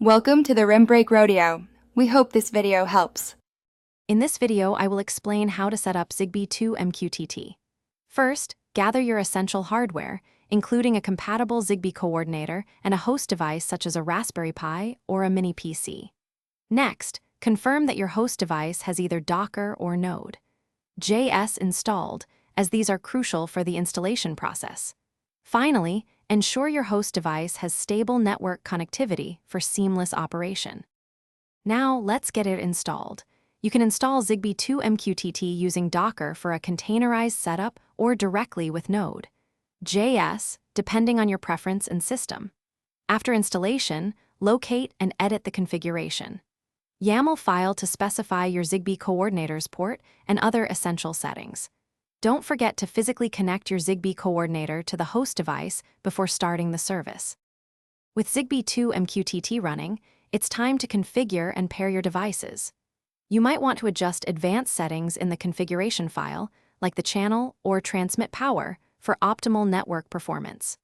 Welcome to the Rim Break Rodeo. We hope this video helps. In this video, I will explain how to set up Zigbee2Mqtt. First, gather your essential hardware, including a compatible Zigbee coordinator and a host device such as a Raspberry Pi or a mini PC. Next, confirm that your host device has either Docker or Node.js installed, as these are crucial for the installation process. Finally, ensure your host device has stable network connectivity for seamless operation. Now, let's get it installed. You can install Zigbee2Mqtt using Docker for a containerized setup or directly with Node.js, depending on your preference and system. After installation, locate and edit the configuration. YAML file to specify your Zigbee coordinator's port and other essential settings. Don't forget to physically connect your Zigbee coordinator to the host device before starting the service. With Zigbee2Mqtt running, it's time to configure and pair your devices. You might want to adjust advanced settings in the configuration file, like the channel or transmit power, for optimal network performance.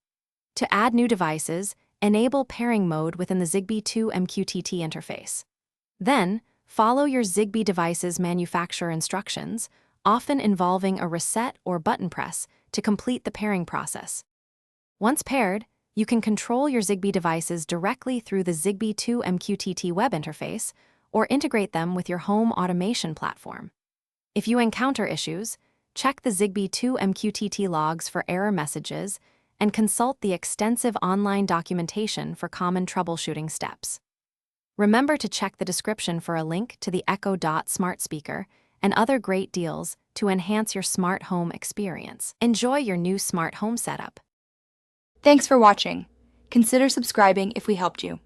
To add new devices, enable pairing mode within the Zigbee2Mqtt interface. Then, follow your Zigbee device's manufacturer instructions, often involving a reset or button press, to complete the pairing process. Once paired, you can control your Zigbee devices directly through the Zigbee2Mqtt web interface or integrate them with your home automation platform. If you encounter issues, check the Zigbee2Mqtt logs for error messages and consult the extensive online documentation for common troubleshooting steps. Remember to check the description for a link to the Echo Dot smart speaker and other great deals to enhance your smart home experience. Enjoy your new smart home setup. Thanks for watching. Consider subscribing if we helped you.